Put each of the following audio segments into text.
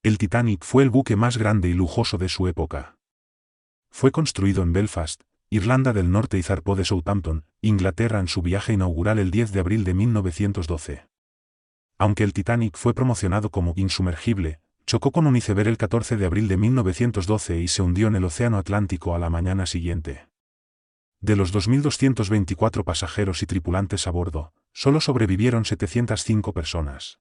El Titanic fue el buque más grande y lujoso de su época. Fue construido en Belfast, Irlanda del Norte y zarpó de Southampton, Inglaterra en su viaje inaugural el 10 de abril de 1912. Aunque el Titanic fue promocionado como insumergible, chocó con un iceberg el 14 de abril de 1912 y se hundió en el Océano Atlántico a la mañana siguiente. De los 2.224 pasajeros y tripulantes a bordo, solo sobrevivieron 705 personas.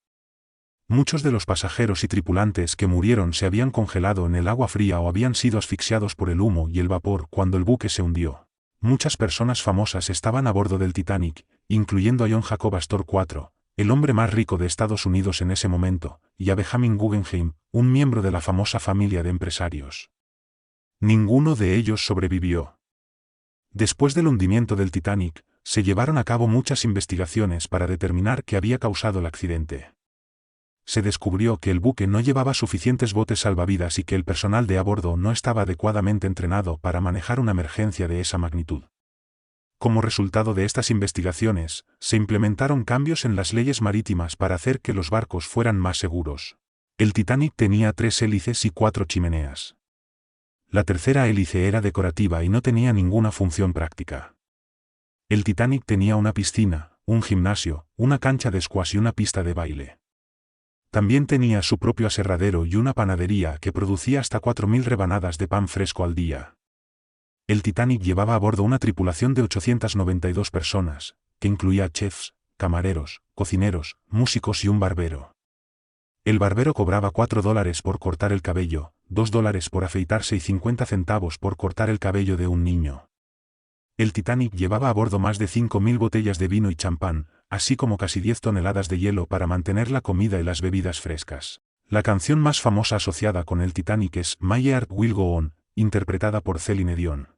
Muchos de los pasajeros y tripulantes que murieron se habían congelado en el agua fría o habían sido asfixiados por el humo y el vapor cuando el buque se hundió. Muchas personas famosas estaban a bordo del Titanic, incluyendo a John Jacob Astor IV, el hombre más rico de Estados Unidos en ese momento, y a Benjamin Guggenheim, un miembro de la famosa familia de empresarios. Ninguno de ellos sobrevivió. Después del hundimiento del Titanic, se llevaron a cabo muchas investigaciones para determinar qué había causado el accidente. Se descubrió que el buque no llevaba suficientes botes salvavidas y que el personal de a bordo no estaba adecuadamente entrenado para manejar una emergencia de esa magnitud. Como resultado de estas investigaciones, se implementaron cambios en las leyes marítimas para hacer que los barcos fueran más seguros. El Titanic tenía 3 hélices y 4 chimeneas. La tercera hélice era decorativa y no tenía ninguna función práctica. El Titanic tenía una piscina, un gimnasio, una cancha de squash y una pista de baile. También tenía su propio aserradero y una panadería que producía hasta 4.000 rebanadas de pan fresco al día. El Titanic llevaba a bordo una tripulación de 892 personas, que incluía chefs, camareros, cocineros, músicos y un barbero. El barbero cobraba $4 por cortar el cabello, $2 por afeitarse y 50 centavos por cortar el cabello de un niño. El Titanic llevaba a bordo más de 5.000 botellas de vino y champán, así como casi 10 toneladas de hielo para mantener la comida y las bebidas frescas. La canción más famosa asociada con el Titanic es My Heart Will Go On, interpretada por Celine Dion.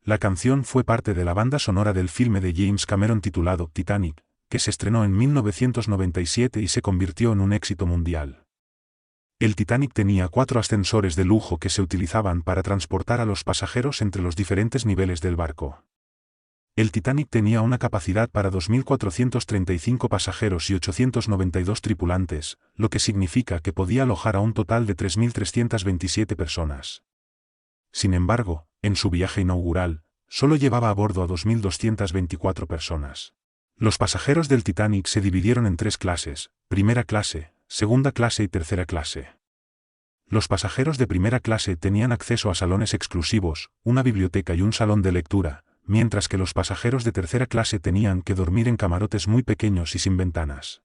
La canción fue parte de la banda sonora del filme de James Cameron titulado Titanic, que se estrenó en 1997 y se convirtió en un éxito mundial. El Titanic tenía 4 ascensores de lujo que se utilizaban para transportar a los pasajeros entre los diferentes niveles del barco. El Titanic tenía una capacidad para 2.435 pasajeros y 892 tripulantes, lo que significa que podía alojar a un total de 3.327 personas. Sin embargo, en su viaje inaugural, solo llevaba a bordo a 2.224 personas. Los pasajeros del Titanic se dividieron en 3 clases: primera clase, segunda clase y tercera clase. Los pasajeros de primera clase tenían acceso a salones exclusivos, una biblioteca y un salón de lectura, mientras que los pasajeros de tercera clase tenían que dormir en camarotes muy pequeños y sin ventanas.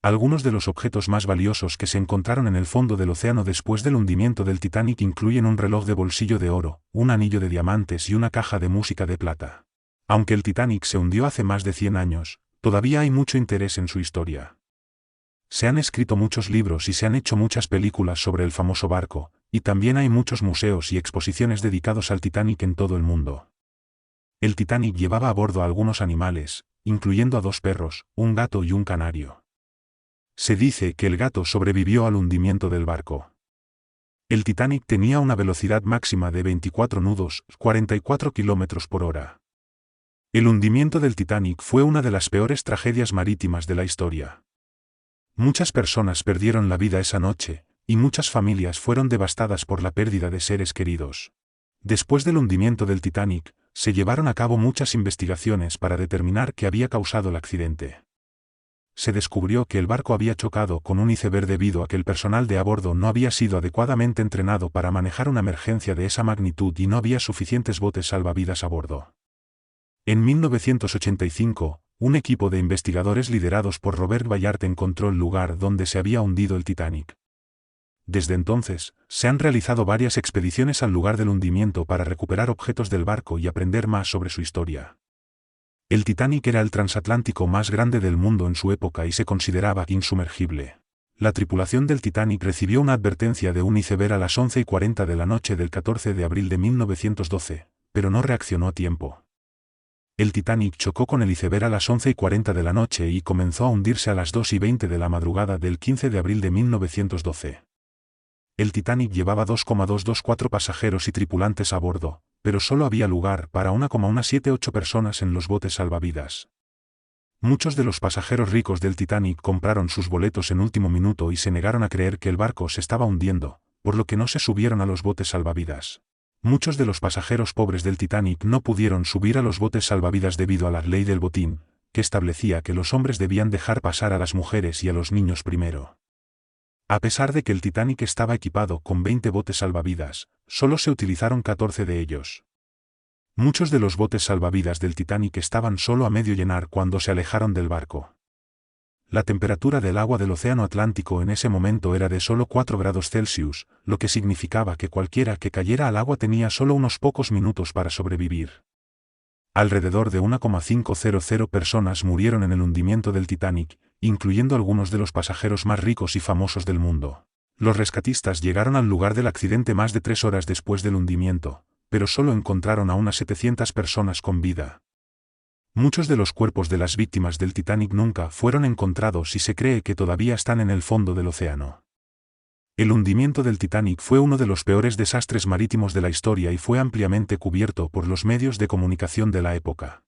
Algunos de los objetos más valiosos que se encontraron en el fondo del océano después del hundimiento del Titanic incluyen un reloj de bolsillo de oro, un anillo de diamantes y una caja de música de plata. Aunque el Titanic se hundió hace más de 100 años, todavía hay mucho interés en su historia. Se han escrito muchos libros y se han hecho muchas películas sobre el famoso barco, y también hay muchos museos y exposiciones dedicados al Titanic en todo el mundo. El Titanic llevaba a bordo a algunos animales, incluyendo a 2 perros, un gato y un canario. Se dice que el gato sobrevivió al hundimiento del barco. El Titanic tenía una velocidad máxima de 24 nudos, 44 km por hora. El hundimiento del Titanic fue una de las peores tragedias marítimas de la historia. Muchas personas perdieron la vida esa noche, y muchas familias fueron devastadas por la pérdida de seres queridos. Después del hundimiento del Titanic, se llevaron a cabo muchas investigaciones para determinar qué había causado el accidente. Se descubrió que el barco había chocado con un iceberg debido a que el personal de a bordo no había sido adecuadamente entrenado para manejar una emergencia de esa magnitud y no había suficientes botes salvavidas a bordo. En 1985, un equipo de investigadores liderados por Robert Ballard encontró el lugar donde se había hundido el Titanic. Desde entonces, se han realizado varias expediciones al lugar del hundimiento para recuperar objetos del barco y aprender más sobre su historia. El Titanic era el transatlántico más grande del mundo en su época y se consideraba insumergible. La tripulación del Titanic recibió una advertencia de un iceberg a las 11:40 de la noche del 14 de abril de 1912, pero no reaccionó a tiempo. El Titanic chocó con el iceberg a las 11:40 de la noche y comenzó a hundirse a las 2:20 de la madrugada del 15 de abril de 1912. El Titanic llevaba 2,224 pasajeros y tripulantes a bordo, pero solo había lugar para 1,178 personas en los botes salvavidas. Muchos de los pasajeros ricos del Titanic compraron sus boletos en último minuto y se negaron a creer que el barco se estaba hundiendo, por lo que no se subieron a los botes salvavidas. Muchos de los pasajeros pobres del Titanic no pudieron subir a los botes salvavidas debido a la ley del botín, que establecía que los hombres debían dejar pasar a las mujeres y a los niños primero. A pesar de que el Titanic estaba equipado con 20 botes salvavidas, solo se utilizaron 14 de ellos. Muchos de los botes salvavidas del Titanic estaban solo a medio llenar cuando se alejaron del barco. La temperatura del agua del Océano Atlántico en ese momento era de solo 4 grados Celsius, lo que significaba que cualquiera que cayera al agua tenía solo unos pocos minutos para sobrevivir. Alrededor de 1,500 personas murieron en el hundimiento del Titanic, incluyendo algunos de los pasajeros más ricos y famosos del mundo. Los rescatistas llegaron al lugar del accidente más de 3 horas después del hundimiento, pero solo encontraron a unas 700 personas con vida. Muchos de los cuerpos de las víctimas del Titanic nunca fueron encontrados y se cree que todavía están en el fondo del océano. El hundimiento del Titanic fue uno de los peores desastres marítimos de la historia y fue ampliamente cubierto por los medios de comunicación de la época.